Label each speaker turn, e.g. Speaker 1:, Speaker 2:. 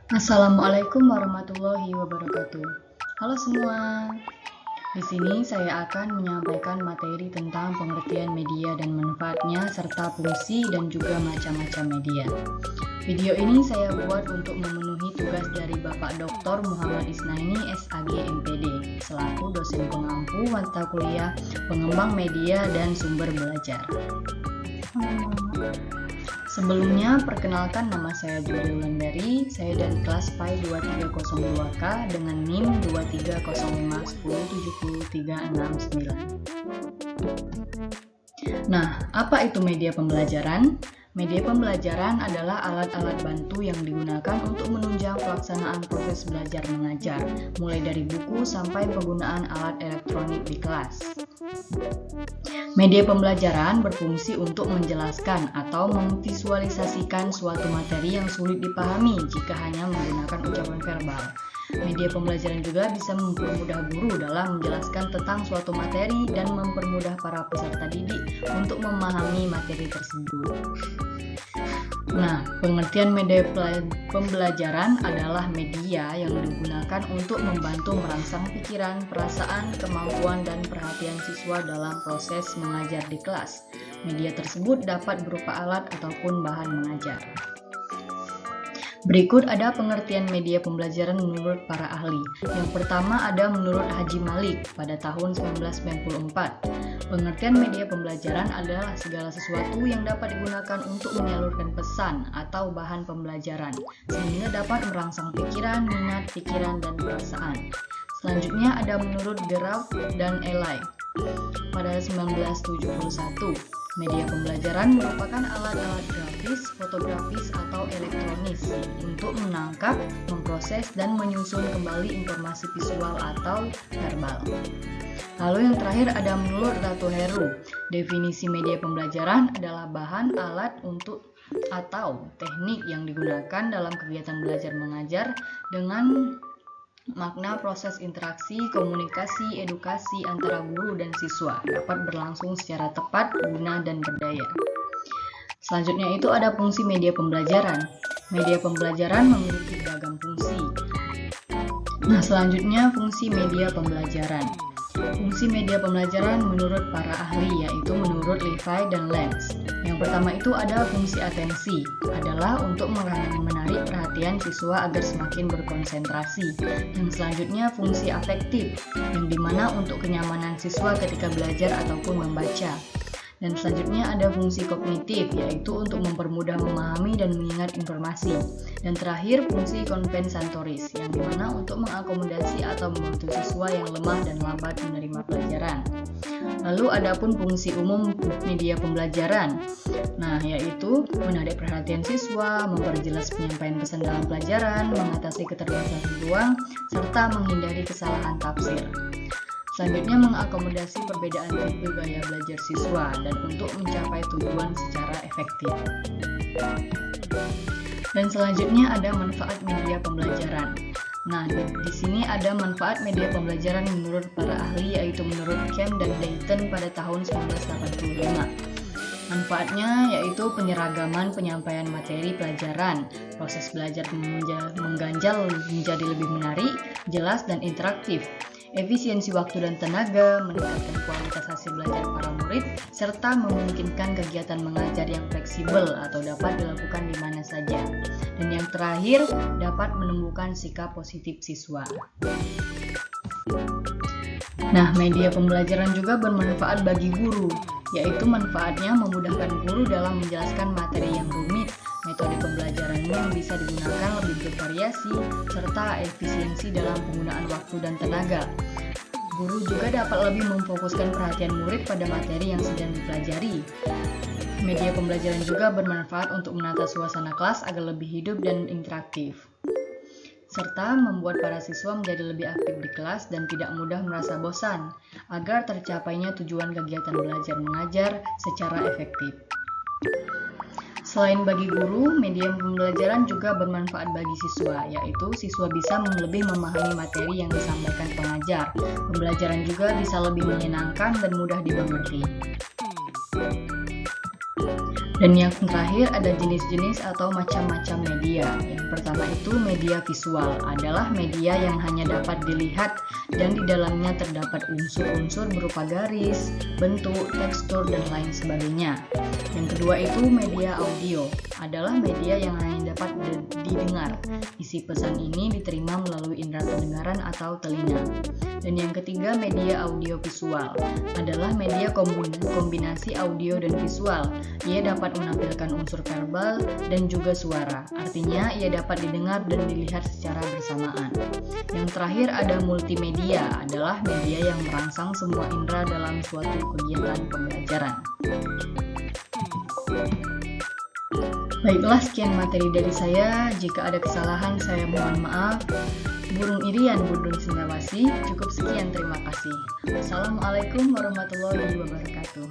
Speaker 1: Assalamualaikum warahmatullahi wabarakatuh. Halo semua. Di sini saya akan menyampaikan materi tentang pengertian media dan manfaatnya serta fungsi dan juga macam-macam media. Video ini saya buat untuk memenuhi tugas dari Bapak Dr. Muhammad Isnaini SAG MPD selaku dosen pengampu mata kuliah Pengembang Media dan Sumber Belajar. Sebelumnya, perkenalkan nama saya Juli Wulandari, saya dari kelas PAI 2302K dengan NIM 2305107369. Nah, apa itu media pembelajaran? Media pembelajaran adalah alat-alat bantu yang digunakan untuk menunjang pelaksanaan proses belajar mengajar, mulai dari buku sampai penggunaan alat elektronik di kelas. Media pembelajaran berfungsi untuk menjelaskan atau memvisualisasikan suatu materi yang sulit dipahami jika hanya menggunakan ucapan verbal. Media pembelajaran juga bisa mempermudah guru dalam menjelaskan tentang suatu materi dan mempermudah para peserta didik untuk memahami materi tersebut. Nah, pengertian media pembelajaran adalah media yang digunakan untuk membantu merangsang pikiran, perasaan, kemampuan, dan perhatian siswa dalam proses mengajar di kelas. Media tersebut dapat berupa alat ataupun bahan mengajar. Berikut ada pengertian media pembelajaran menurut para ahli. Yang pertama ada menurut Haji Malik pada tahun 1994. Pengertian media pembelajaran adalah segala sesuatu yang dapat digunakan untuk menyalurkan pesan atau bahan pembelajaran, sehingga dapat merangsang pikiran, minat, pikiran, dan perasaan. Selanjutnya ada menurut Geraut dan Eli pada 1971. Media pembelajaran merupakan alat-alat grafis, fotografis, atau elektronis untuk menangkap, memproses, dan menyusun kembali informasi visual atau verbal. Lalu yang terakhir ada menurut Ratu Heru. Definisi media pembelajaran adalah bahan, alat untuk atau teknik yang digunakan dalam kegiatan belajar mengajar dengan makna proses interaksi, komunikasi, edukasi antara guru dan siswa dapat berlangsung secara tepat, guna, dan berdaya. Selanjutnya itu ada fungsi media pembelajaran. Media pembelajaran memiliki beragam fungsi. Nah, selanjutnya fungsi media pembelajaran. Fungsi media pembelajaran menurut para ahli yaitu menurut Levi dan Lenz. Yang pertama itu ada fungsi atensi, adalah untuk menarik perhatian siswa agar semakin berkonsentrasi. Yang selanjutnya fungsi afektif, yang dimana untuk kenyamanan siswa ketika belajar ataupun membaca. Dan selanjutnya ada fungsi kognitif, yaitu untuk mempermudah memahami dan mengingat informasi. Dan terakhir fungsi kompensatoris, yang dimana untuk mengakomodasi atau membantu siswa yang lemah dan lambat menerima pelajaran. Lalu ada pun fungsi umum media pembelajaran, nah yaitu menarik perhatian siswa, memperjelas penyampaian pesan dalam pelajaran, mengatasi keterbatasan ruang, serta menghindari kesalahan tafsir. Selanjutnya mengakomodasi perbedaan tipe gaya belajar siswa dan untuk mencapai tujuan secara efektif. Dan selanjutnya ada manfaat media pembelajaran. Nah, di sini ada manfaat media pembelajaran menurut para ahli yaitu menurut Kemp dan Dayton pada tahun 1985. Manfaatnya yaitu penyeragaman penyampaian materi pelajaran, proses belajar mengganjal menjadi lebih menarik, jelas, dan interaktif. Efisiensi waktu dan tenaga, meningkatkan kualitas hasil belajar para murid, serta memungkinkan kegiatan mengajar yang fleksibel atau dapat dilakukan di mana saja. Dan yang terakhir, dapat menumbuhkan sikap positif siswa. Nah, media pembelajaran juga bermanfaat bagi guru, yaitu manfaatnya memudahkan guru dalam menjelaskan materi yang rumit. Metode pembelajarannya yang bisa digunakan lebih bervariasi, serta efisiensi dalam penggunaan waktu dan tenaga. Guru juga dapat lebih memfokuskan perhatian murid pada materi yang sedang dipelajari. Media pembelajaran juga bermanfaat untuk menata suasana kelas agar lebih hidup dan interaktif, serta membuat para siswa menjadi lebih aktif di kelas dan tidak mudah merasa bosan, agar tercapainya tujuan kegiatan belajar mengajar secara efektif. Selain bagi guru, media pembelajaran juga bermanfaat bagi siswa, yaitu siswa bisa lebih memahami materi yang disampaikan pengajar. Pembelajaran juga bisa lebih menyenangkan dan mudah dimengerti. Dan yang terakhir ada jenis-jenis atau macam-macam media. Yang pertama itu media visual, adalah media yang hanya dapat dilihat dan di dalamnya terdapat unsur-unsur berupa garis, bentuk, tekstur, dan lain sebagainya. Yang kedua itu media audio, adalah media yang hanya dapat didengar. Isi pesan ini diterima melalui indera pendengaran atau telinga. Dan yang ketiga media audio visual, adalah media kombinasi audio dan visual. Ia dapat menampilkan unsur verbal dan juga suara. Artinya, ia dapat didengar dan dilihat secara bersamaan. Yang terakhir ada multimedia, adalah media yang merangsang semua indera dalam suatu kegiatan pembelajaran. Baiklah, sekian materi dari saya. Jika ada kesalahan, saya mohon maaf. Burung Irian Budun Sendawasi. Cukup sekian, terima kasih. Wassalamualaikum warahmatullahi wabarakatuh.